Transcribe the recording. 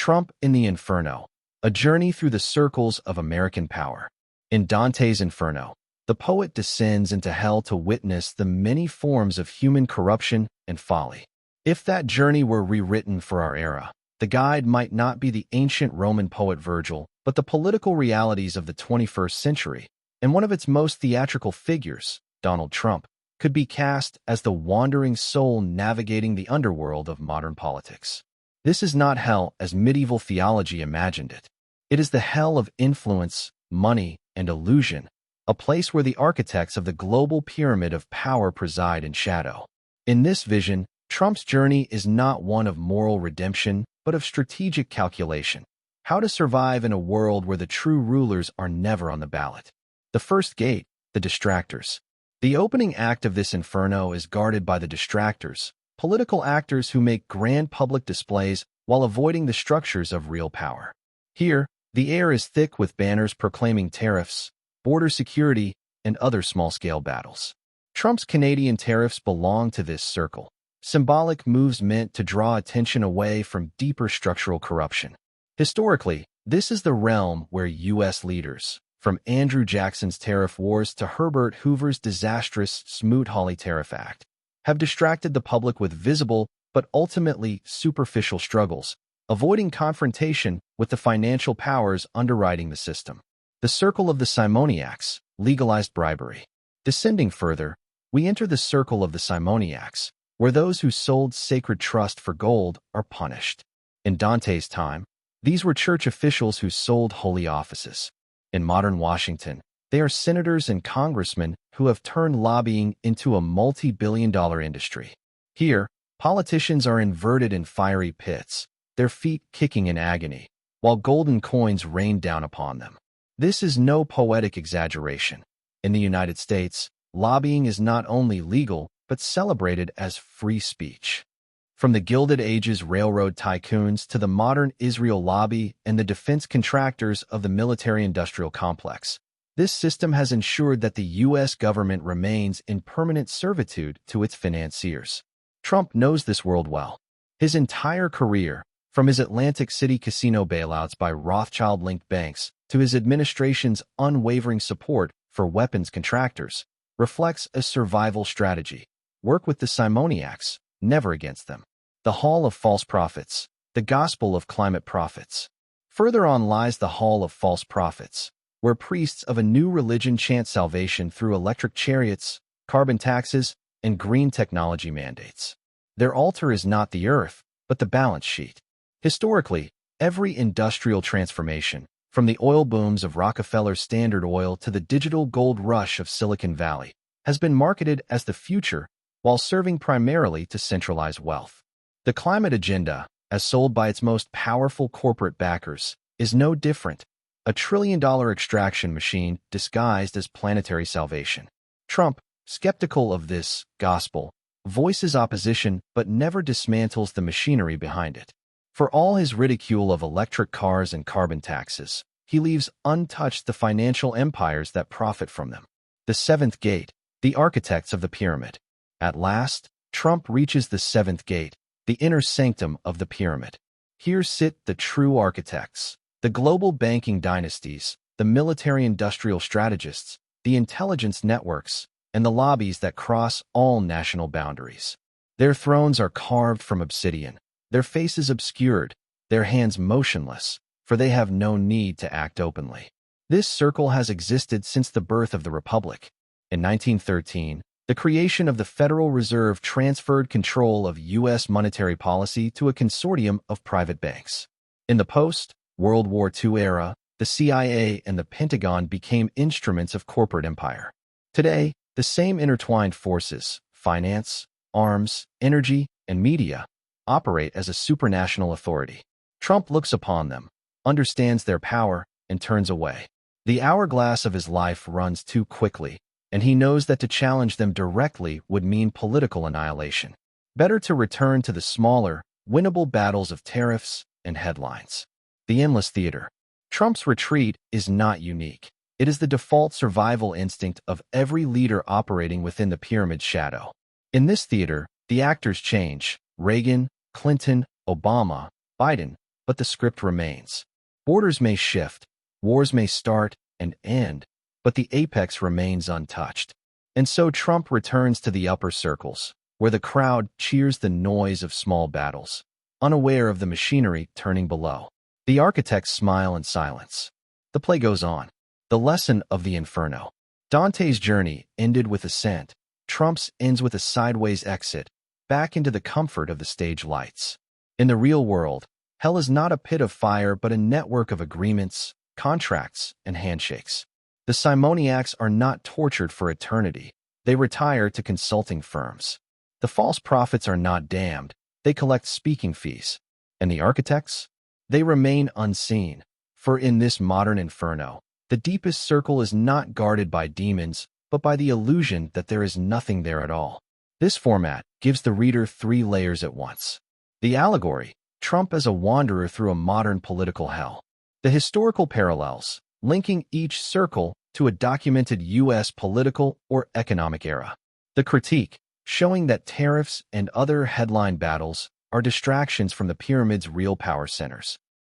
Trump in the Inferno, a journey through the circles of American power. In Dante's Inferno, the poet descends into hell to witness the many forms of human corruption and folly. If that journey were rewritten for our era, the guide might not be the ancient Roman poet Virgil, but the political realities of the 21st century, and one of its most theatrical figures, Donald Trump, could be cast as the wandering soul navigating the underworld of modern politics. This is not hell as medieval theology imagined it. It is the hell of influence, money, and illusion, a place where the architects of the global pyramid of power preside in shadow. In this vision, Trump's journey is not one of moral redemption, but of strategic calculation. How to survive in a world where the true rulers are never on the ballot. The first gate, the distractors. The opening act of this inferno is guarded by the distractors, political actors who make grand public displays while avoiding the structures of real power. Here, the air is thick with banners proclaiming tariffs, border security, and other small-scale battles. Trump's Canadian tariffs belong to this circle, symbolic moves meant to draw attention away from deeper structural corruption. Historically, this is the realm where U.S. leaders, from Andrew Jackson's tariff wars to Herbert Hoover's disastrous Smoot-Hawley Tariff Act, have distracted the public with visible but ultimately superficial struggles, avoiding confrontation with the financial powers underwriting the system. The circle of the simoniacs, legalized bribery. Descending further, we enter the circle of the simoniacs, where those who sold sacred trust for gold are punished. In Dante's time, these were church officials who sold holy offices. In modern Washington, they are senators and congressmen who have turned lobbying into a multi-billion-dollar industry. Here, politicians are inverted in fiery pits, their feet kicking in agony, while golden coins rain down upon them. This is no poetic exaggeration. In the United States, lobbying is not only legal, but celebrated as free speech. From the Gilded Age's railroad tycoons to the modern Israel lobby and the defense contractors of the military-industrial complex, this system has ensured that the U.S. government remains in permanent servitude to its financiers. Trump knows this world well. His entire career, from his Atlantic City casino bailouts by Rothschild-linked banks to his administration's unwavering support for weapons contractors, reflects a survival strategy. Work with the simoniacs, never against them. The Hall of False Prophets, the Gospel of Climate Prophets. Further on lies the Hall of False Prophets, where priests of a new religion chant salvation through electric chariots, carbon taxes, and green technology mandates. Their altar is not the earth, but the balance sheet. Historically, every industrial transformation, from the oil booms of Rockefeller's Standard Oil to the digital gold rush of Silicon Valley, has been marketed as the future while serving primarily to centralize wealth. The climate agenda, as sold by its most powerful corporate backers, is no different, a trillion-dollar extraction machine disguised as planetary salvation. Trump, skeptical of this gospel, voices opposition but never dismantles the machinery behind it. For all his ridicule of electric cars and carbon taxes, he leaves untouched the financial empires that profit from them. The seventh gate, the architects of the pyramid. At last, Trump reaches the seventh gate, the inner sanctum of the pyramid. Here sit the true architects, the global banking dynasties, the military-industrial strategists, the intelligence networks, and the lobbies that cross all national boundaries. Their thrones are carved from obsidian, their faces obscured, their hands motionless, for they have no need to act openly. This circle has existed since the birth of the Republic. In 1913, the creation of the Federal Reserve transferred control of U.S. monetary policy to a consortium of private banks. In the post-World War II era, the CIA and the Pentagon became instruments of corporate empire. Today, the same intertwined forces, finance, arms, energy, and media, operate as a supranational authority. Trump looks upon them, understands their power, and turns away. The hourglass of his life runs too quickly, and he knows that to challenge them directly would mean political annihilation. Better to return to the smaller, winnable battles of tariffs and headlines. The endless theater. Trump's retreat is not unique. It is the default survival instinct of every leader operating within the pyramid's shadow. In this theater, the actors change. Reagan, Clinton, Obama, Biden, but the script remains. Borders may shift, wars may start and end, but the apex remains untouched. And so Trump returns to the upper circles, where the crowd cheers the noise of small battles, unaware of the machinery turning below. The architects smile in silence. The play goes on. The lesson of the Inferno. Dante's journey ended with ascent. Trump's ends with a sideways exit, back into the comfort of the stage lights. In the real world, hell is not a pit of fire but a network of agreements, contracts, and handshakes. The simoniacs are not tortured for eternity. They retire to consulting firms. The false prophets are not damned. They collect speaking fees. And the architects? They remain unseen. For in this modern inferno, the deepest circle is not guarded by demons, but by the illusion that there is nothing there at all. This format gives the reader 3 layers at once. The allegory, Trump as a wanderer through a modern political hell. The historical parallels, linking each circle to a documented U.S. political or economic era. The critique, showing that tariffs and other headline battles are distractions from the pyramid's real power centers.